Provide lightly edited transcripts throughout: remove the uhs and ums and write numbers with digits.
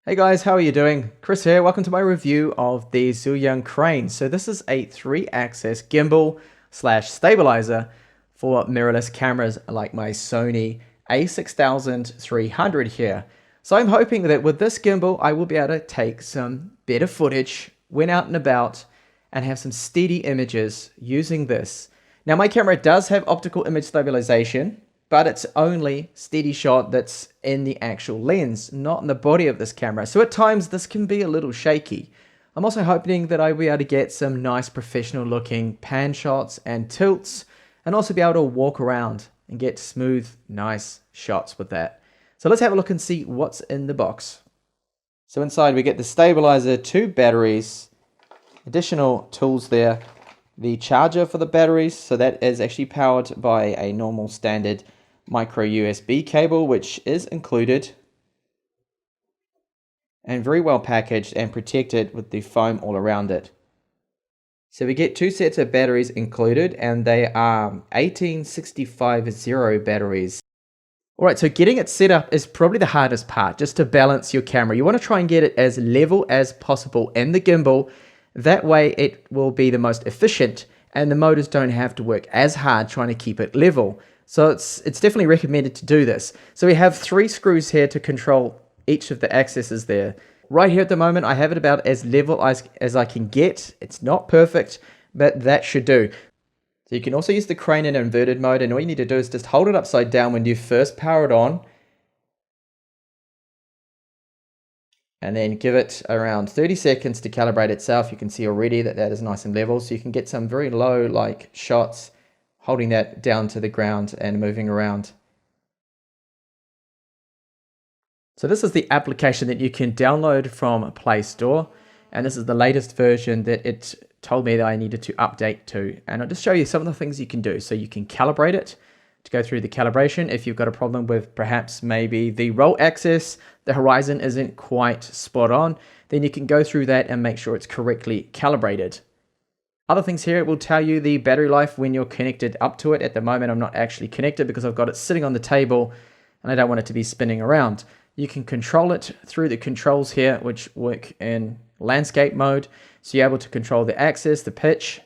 Hey guys, how are you doing? Chris here. Welcome to my review of the Zhiyun crane. So this is a 3-axis gimbal slash stabilizer for mirrorless cameras like my Sony a6300 here. So I'm hoping that with this gimbal, I will be able to take some better footage when out and about and have some steady images using this. Now my camera does have optical image stabilization, but it's only steady shot that's in the actual lens, not in the body of this camera. So at times this can be a little shaky. I'm also hoping that I'll be able to get some nice professional looking pan shots and tilts, and also be able to walk around and get smooth, nice shots with that. So let's have a look and see what's in the box. So inside we get the stabilizer, 2 batteries, additional tools there, the charger for the batteries, so that is actually powered by a normal standard micro USB cable, which is included, and very well packaged and protected with the foam all around it. So we get 2 sets of batteries included, and they are 18650 batteries. Alright, so getting it set up is probably the hardest part, just to balance your camera. You want to try and get it as level as possible in the gimbal. That way it will be the most efficient and the motors don't have to work as hard trying to keep it level. So it's definitely recommended to do this. So we have 3 screws here to control each of the axes there. Right here at the moment I have it about as level as I can get. It's not perfect, but that should do. So you can also use the crane in inverted mode, and all you need to do is just hold it upside down when you first power it on, and then give it around 30 seconds to calibrate itself. You can see already that that is nice and level, so you can get some very low like shots holding that down to the ground and moving around. So this is the application that you can download from Play Store, and this is the latest version that it told me that I needed to update to. And I'll just show you some of the things you can do. So you can calibrate it, to go through the calibration. If you've got a problem with perhaps maybe the roll axis, the horizon isn't quite spot on, then you can go through that and make sure it's correctly calibrated. Other things here, it will tell you the battery life when you're connected up to it. At the moment I'm not actually connected because I've got it sitting on the table and I don't want it to be spinning around. You can control it through the controls here, which work in landscape mode. So you're able to control the axis, the pitch,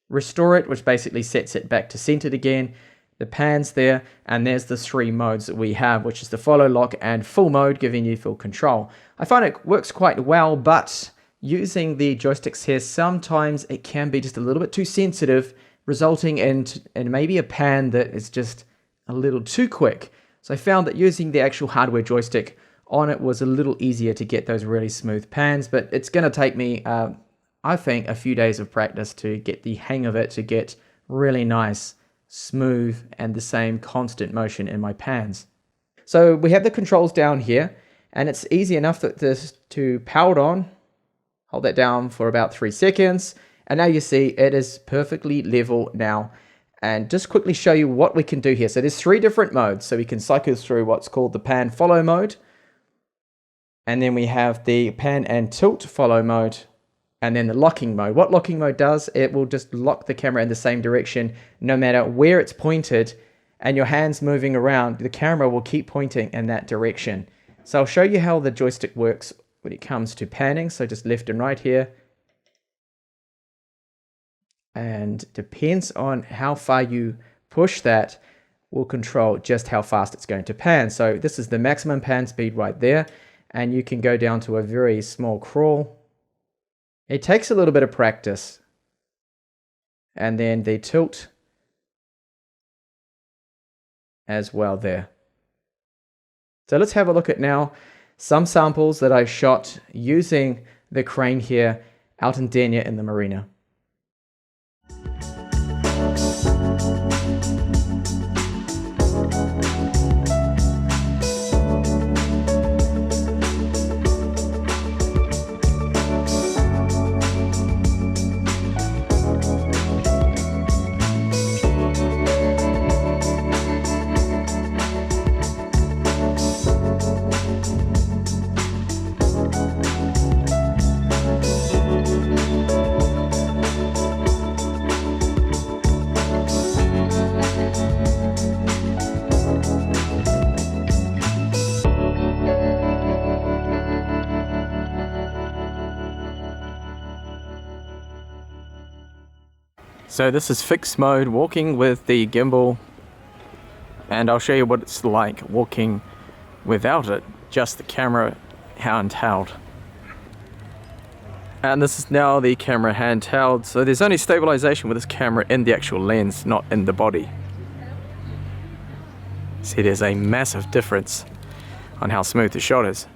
restore it, which basically sets it back to centered again, the pans there, and there's the 3 modes that we have, which is the follow, lock, and full mode, giving you full control. I find it works quite well, but using the joysticks here, sometimes it can be just a little bit too sensitive, resulting in maybe a pan that is just a little too quick. So I found that using the actual hardware joystick on it was a little easier to get those really smooth pans, but it's going to take me, I think, a few days of practice to get the hang of it, to get really nice, smooth, and the same constant motion in my pans. So we have the controls down here, and it's easy enough to power it on. Hold that down for about 3 seconds, and now you see it is perfectly level now. And just quickly show you what we can do here. So there's 3 different modes. So we can cycle through what's called the pan follow mode, and then we have the pan and tilt follow mode, and then the locking mode. What locking mode does, it will just lock the camera in the same direction no matter where it's pointed, and your hands moving around, the camera will keep pointing in that direction. So I'll show you how the joystick works when it comes to panning. So just left and right here. And depends on how far you push that will control just how fast it's going to pan. So this is the maximum pan speed right there, and you can go down to a very small crawl. It takes a little bit of practice. And then the tilt as well there. So let's have a look at now some samples that I shot using the crane here out in Denia in the marina. So this is fixed mode walking with the gimbal, and I'll show you what it's like walking without it, just the camera handheld. And this is now the camera handheld, so there's only stabilization with this camera in the actual lens, not in the body. See, there's a massive difference on how smooth the shot is.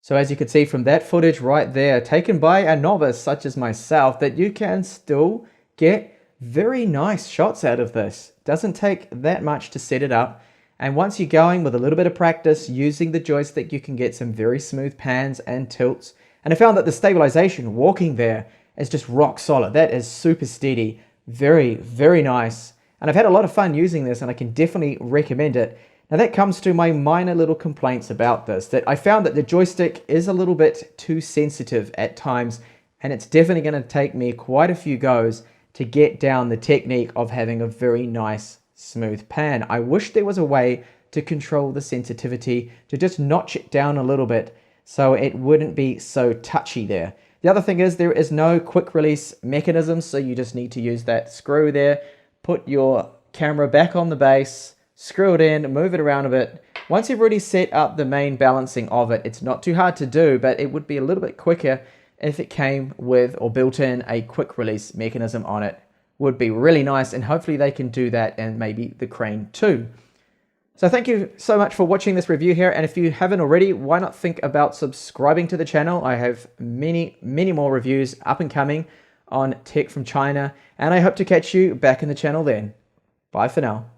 So as you can see from that footage right there, taken by a novice such as myself, that you can still get very nice shots out of this. Doesn't take that much to set it up. And once you're going with a little bit of practice using the joystick, you can get some very smooth pans and tilts. And I found that the stabilization walking there is just rock solid. That is super steady. Very, very nice. And I've had a lot of fun using this, and I can definitely recommend it. Now that comes to my minor little complaints about this, that I found that the joystick is a little bit too sensitive at times, and it's definitely going to take me quite a few goes to get down the technique of having a very nice smooth pan. I wish there was a way to control the sensitivity, to just notch it down a little bit so it wouldn't be so touchy there. The other thing is there is no quick release mechanism, so you just need to use that screw there, put your camera back on the base, screw it in, move it around a bit. Once you've already set up the main balancing of it, it's not too hard to do, but it would be a little bit quicker if it came with or built in a quick release mechanism on it. Would be really nice, and hopefully they can do that, and maybe the Crane too. So thank you so much for watching this review here, and if you haven't already, why not think about subscribing to the channel? I have many more reviews up and coming on tech from China, and I hope to catch you back in the channel then. Bye for now.